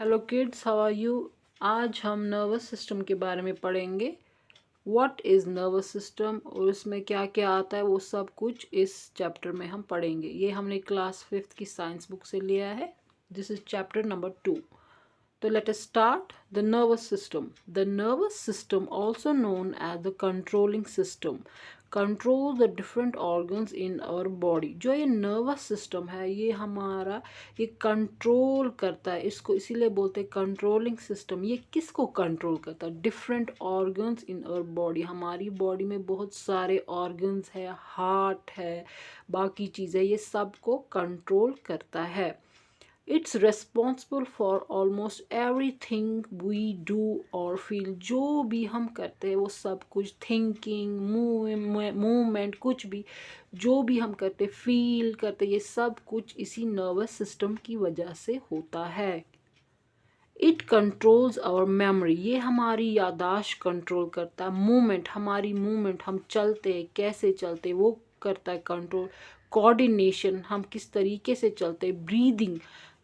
Hello kids, how are you. आज हम nervous system के बारे में पढ़ेंगे। व्हाट इज़ नर्वस सिस्टम और इसमें क्या क्या आता है वो सब कुछ इस चैप्टर में हम पढ़ेंगे। ये हमने क्लास 5th की साइंस बुक से लिया है। This is chapter number 2। तो let us start. The nervous system. The nervous system also known as the controlling system control the different organs in our body. जो ये नर्वस सिस्टम है ये control करता है, इसको इसीलिए बोलते हैं कंट्रोलिंग सिस्टम। ये किसको कंट्रोल करता है? Different organs in our body. हमारी बॉडी में बहुत सारे ऑर्गन्स है, हार्ट है, बाकी चीज़ें, ये सब को कंट्रोल करता है। It's responsible for almost everything we do और फील। जो भी हम करते हैं वो सब कुछ, थिंकिंग, मूवमेंट, कुछ भी जो भी हम करते, फील करते, ये सब कुछ इसी नर्वस सिस्टम की वजह से होता है। It controls our memory. ये हमारी यादाश्त कंट्रोल करता है। मूवमेंट, हमारी मूवमेंट, हम चलते कैसे चलते वो करता है कंट्रोल। कोऑर्डिनेशन, हम किस तरीके से चलते।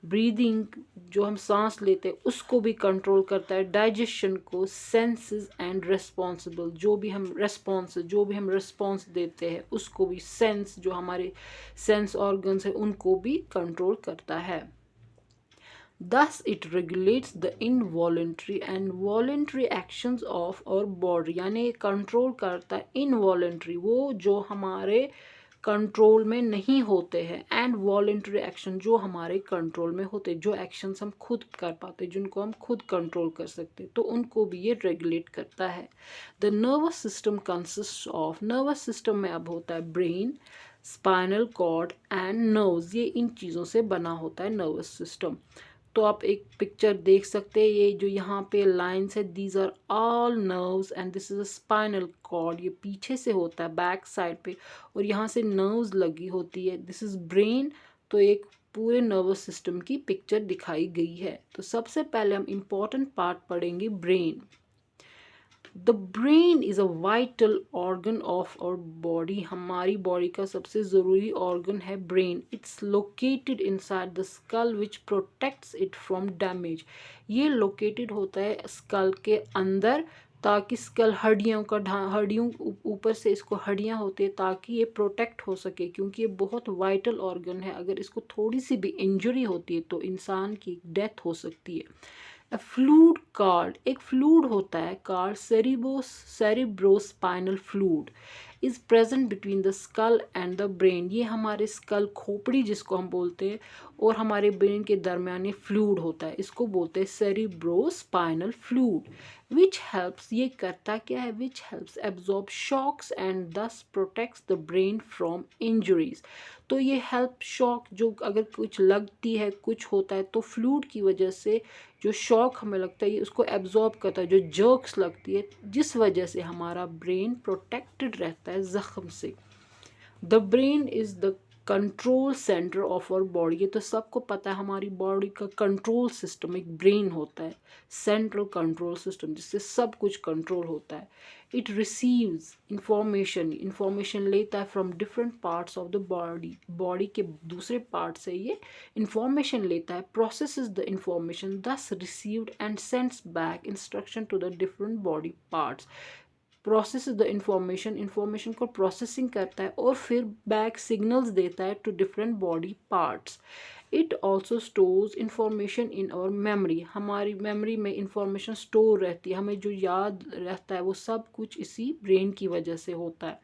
ब्रीदिंग जो हम सांस लेते हैं उसको भी कंट्रोल करता है। डाइजेशन को, सेंसेस एंड रेस्पॉन्सिबल, जो भी हम रिस्पॉन्स देते हैं उसको भी, सेंस जो हमारे सेंस ऑर्गन्स है उनको भी कंट्रोल करता है। Thus, it regulates the involuntary and voluntary actions of our body। यानी कंट्रोल करता है इनवॉलेंट्री, वो जो हमारे कंट्रोल में नहीं होते हैं, एंड वॉलेंट्री एक्शन जो हमारे कंट्रोल में होते हैं, जो एक्शंस हम खुद कर पाते, जिनको हम खुद कंट्रोल कर सकते, तो उनको भी ये रेगुलेट करता है। The nervous system consist of, nervous system में अब होता है brain, spinal cord and nerves. ये इन चीज़ों से बना होता है नर्वस सिस्टम। तो आप एक पिक्चर देख सकते हैं, ये जो यहाँ पे लाइन्स है, these are all nerves and this is a spinal cord. ये पीछे से होता है बैक साइड पे, और यहाँ से नर्व्स लगी होती है। This is brain. तो एक पूरे नर्वस सिस्टम की पिक्चर दिखाई गई है। तो सबसे पहले हम इम्पोर्टेंट पार्ट पढ़ेंगे brain. The brain is a vital organ of our body. हमारी बॉडी का सबसे ज़रूरी ऑर्गन है brain. It's located inside the skull which protects it from damage. ये लोकेटेड होता है स्कल के अंदर, ताकि स्कल हड्डियों ऊपर से इसको हड्डियाँ होती है ताकि ये प्रोटेक्ट हो सके, क्योंकि ये बहुत वाइटल ऑर्गन है। अगर इसको थोड़ी सी भी इंजरी होती है तो इंसान की डेथ हो सकती है। फ्लूड कार्ड, एक फ्लूड होता है card, cerebrospinal fluid is present between the skull and the brain. ये हमारे स्कल, खोपड़ी जिसको हम बोलते हैं, और हमारे ब्रेन के दरमियान ये फ्लूड होता है, इसको बोलते हैं सेरिब्रोस्पाइनल फ्लूड। विच हेल्प्स, ये करता क्या है, which helps absorb shocks and thus protects the brain from injuries. तो ये हेल्प शॉक, जो अगर कुछ लगती है, कुछ होता है, तो फ्लूड की वजह से जो शॉक हमें लगता है ये उसको एब्जॉर्ब करता है, जो जर्क्स लगती है, जिस वजह से हमारा ब्रेन प्रोटेक्टेड रहता है ज़ख्म से। The brain is the control centre of our body. ये तो सबको पता है, हमारी बॉडी का कंट्रोल सिस्टम एक ब्रेन होता है, सेंट्रल कंट्रोल सिस्टम, जिससे सब कुछ कंट्रोल होता है। इट रिसीव्स इंफॉर्मेशन लेता है from different parts of the body के दूसरे पार्ट से ये इंफॉर्मेशन लेता है, processes the information thus received and sends back instruction to the different body parts. Process the information को प्रोसेसिंग करता है और फिर बैक सिग्नल्स देता है to different body parts. It also stores information in our memory. हमारी memory में information store रहती है, हमें जो याद रहता है वो सब कुछ इसी ब्रेन की वजह से होता है।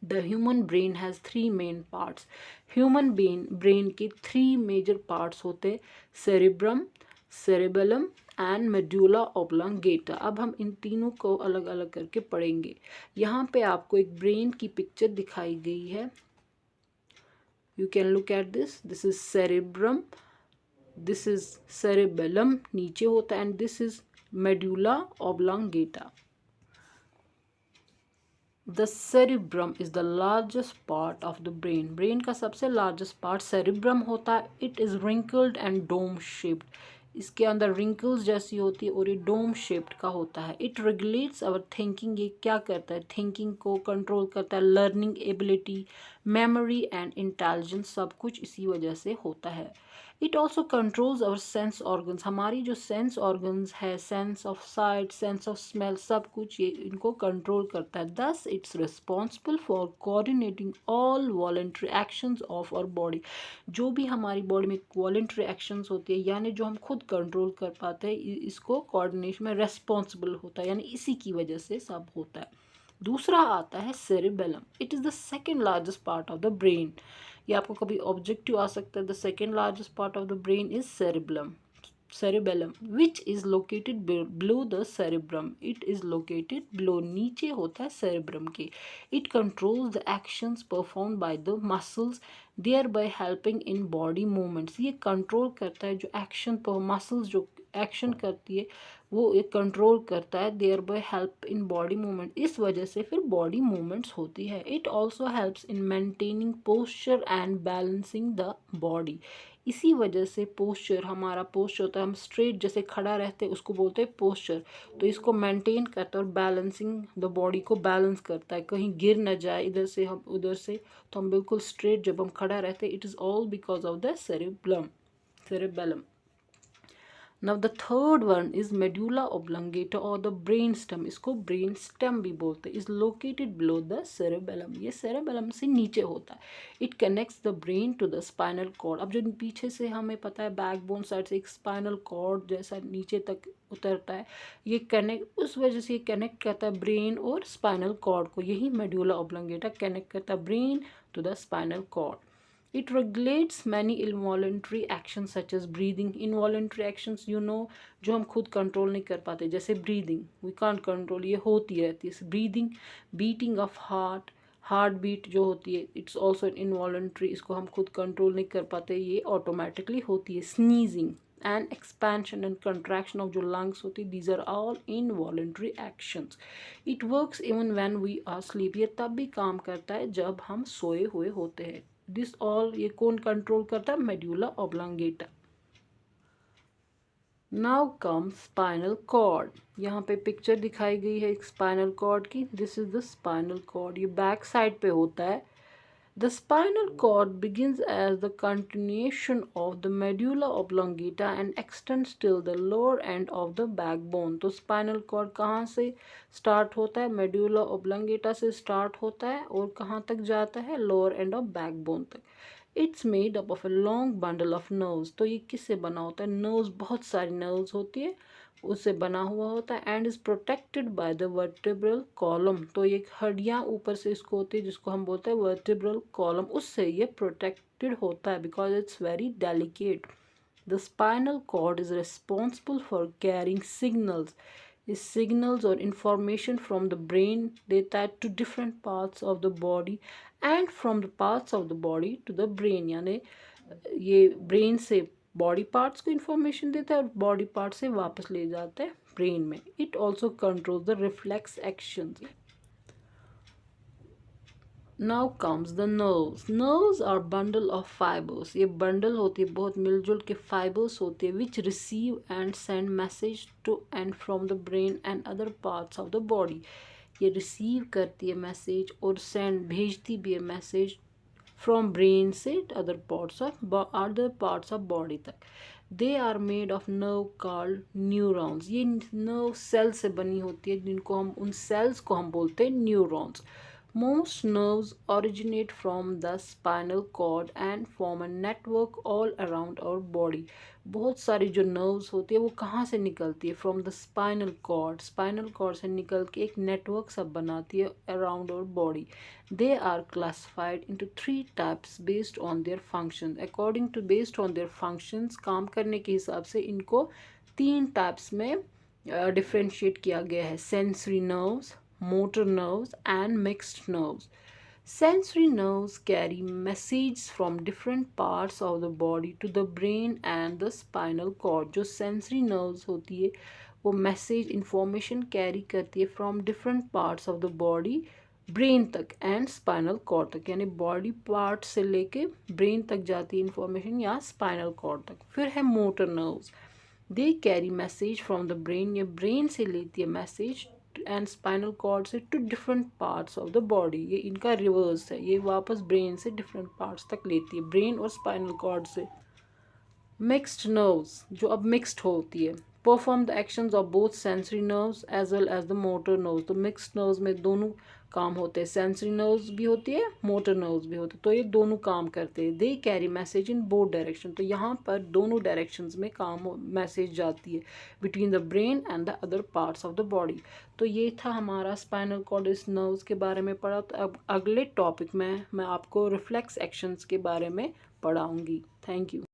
The human brain has 3 main parts. Human brain के 3 मेजर पार्ट्स होते हैं, cerebrum, cerebellum and medulla oblongata. अब हम इन तीनों को अलग अलग करके पढ़ेंगे। यहाँ पे आपको एक ब्रेन की पिक्चर दिखाई गई है। You can look at this is cerebrum, this is cerebellum नीचे होता है, and this is medulla oblongata. The cerebrum is the largest part of the brain. Brain का सबसे लार्जेस्ट पार्ट सेरिब्रम होता है। It is wrinkled and dome shaped. इसके अंदर wrinkles जैसी होती है और ये डोम शेप्ड का होता है। It regulates our thinking. ये क्या करता है, थिंकिंग को कंट्रोल करता है, learning ability, memory and intelligence, सब कुछ इसी वजह से होता है। It also controls our sense organs, हमारी जो सेंस ऑर्गन्स है, sense of sight, sense of smell, सब कुछ ये इनको कंट्रोल करता है। Thus it's responsible for coordinating all voluntary actions of our body, जो भी हमारी बॉडी में वॉलेंट्री एक्शंस होती है यानी जो हम खुद कंट्रोल कर पाते हैं, इसको कोऑर्डिनेशन में रेस्पॉन्सिबल होता है, यानी इसी की वजह से सब होता है। दूसरा आता है cerebellum, it is the second largest part of the brain. ये आपको कभी ऑब्जेक्टिव आ सकता है। The second largest part of the brain is cerebellum which is located below the cerebrum, it is located below, नीचे होता है cerebrum के। it controls the actions performed by the muscles thereby helping in body movements, ये control करता है जो action पर muscles जो एक्शन करती है वो एक कंट्रोल करता है, thereby help in body movement, इस वजह से फिर बॉडी मूवमेंट्स होती है। It also helps in maintaining posture and balancing the body, इसी वजह से पोस्चर, हमारा पोस्चर होता है, हम स्ट्रेट जैसे खड़ा रहते हैं उसको बोलते हैं पोस्चर, तो इसको मेंटेन करता है और बैलेंसिंग द बॉडी को बैलेंस करता है, कहीं गिर न जाए इधर से हम उधर से, तो हम बिल्कुल स्ट्रेट जब हम खड़ा रहते हैं, it is all because of the cerebellum। Now the third one is medulla oblongata or the brain stem, इसको brain stem भी बोलते हैं, is located below the cerebellum, ये cerebellum से नीचे होता है। It connects the brain to the spinal cord, अब जो पीछे से हमें पता है बैकबोन साइड से एक स्पाइनल कॉर्ड जैसा नीचे तक उतरता है, ये कनेक्ट, उस वजह से ये कनेक्ट करता है ब्रेन और स्पाइनल कॉर्ड को, यही मेडुला ओब्लोंगेटा कनेक्ट करता है brain to the spinal cord. It regulates many involuntary actions such as breathing, involuntary actions you know जो हम खुद कंट्रोल नहीं कर पाते, जैसे breathing we can't control, ये होती रहती है। breathing, beating of heart, heart beat जो होती है, इट्स ऑल्सो इनवॉलेंट्री, इसको हम खुद कंट्रोल नहीं कर पाते, ये ऑटोमेटिकली होती है। Sneezing and expansion and contraction of जो लंग्स होती है, these are all involuntary actions. It works even when we are sleep, ये तब भी काम करता है जब हम सोए हुए होते हैं। दिस ऑल ये कौन कंट्रोल करता है? Medulla oblongata. Now come spinal cord, यहाँ पे पिक्चर दिखाई गई है एक स्पाइनल कॉर्ड की, this is the spinal cord, ये बैक साइड पे होता है। The spinal cord begins as the continuation of the medulla oblongata and extends till the lower end of the backbone. तो स्पाइनल कॉर्ड कहाँ से start होता है? मेडुला ओब्लोंगेटा से स्टार्ट होता है और कहाँ तक जाता है? लोअर एंड ऑफ बैकबोन तक। It's made up of a long bundle of nerves, तो ये किससे बना होता है? नर्व्स, बहुत सारी नर्व्स होती है, उससे बना हुआ होता है। And is protected by the vertebral column, तो ये हड्डियाँ ऊपर से इसको होती है जिसको हम बोलते हैं वर्टिब्रल कॉलम, उससे ये प्रोटेक्टेड होता है because it's very delicate. The spinal cord is responsible for carrying signals, इस सिग्नल्स और इंफॉर्मेशन फ्रॉम द ब्रेन देता है to different parts of the body and from the parts of the body to the brain, यानी ये brain से body parts को information देता है और बॉडी पार्ट से वापस ले जाता है ब्रेन में। It also controls the reflex actions. Now comes the nerves, nerves are bundle of fibers, ये बंडल होती है, बहुत मिलजुल के फाइबर्स होते हैं, which receive and send message to and from the brain and other parts of the body, ये receive करती है मैसेज और सेंड भेजती भी है मैसेज फ्रॉम ब्रेन से अदर पार्ट्स ऑफ बॉडी तक। They are made of nerve called neurons, ये नर्व सेल से बनी होती है जिनको हम, उन सेल्स को हम बोलते हैं neurons. Most nerves originate from the spinal cord and form a network all around our body. बहुत सारी जो nerves होती है वो कहाँ से निकलती है? From the spinal cord. Spinal cord से निकल के एक network सब बनाती है around our body. They are classified into 3 types based on their functions. According to based on their functions, काम करने के हिसाब से इनको 3 types में differentiate किया गया है. Sensory nerves, motor nerves and mixed nerves. Sensory nerves carry messages from different parts of the body to the brain and the spinal cord. जो sensory nerves होती है वो message information carry करती है from different parts of the body brain तक and spinal cord तक, यानी body part से लेके ब्रेन तक जाती है इंफॉर्मेशन या स्पाइनल कॉर्ड तक। फिर है motor nerves, they carry message from the brain, ये ब्रेन से लेती है मैसेज एंड स्पाइनल कॉर्ड से to different parts of the body, ये इनका रिवर्स है, ये वापस ब्रेन से डिफरेंट पार्ट्स तक लेती है, ब्रेन और स्पाइनल कॉर्ड से। मिक्स्ड नर्व्स जो अब मिक्स्ड होती है, perform the actions of both sensory nerves as well as the motor nerves. तो मिक्स्ड नर्व्स में दोनों काम होते हैं, सेंसरी नर्व्स भी होती है, मोटर नर्व्स भी होते हैं, तो ये दोनों काम करते हैं। दे carry message in both direction, तो यहाँ पर दोनों डायरेक्शंस में काम मैसेज जाती है between the brain and the other parts of the body. तो ये था हमारा स्पाइनल कॉर्ड इस नर्व्स के बारे में पढ़ा। तो अब अगले टॉपिक में मैं आपको रिफ्लेक्स एक्शंस के बारे में पढ़ाऊँगी। Thank you.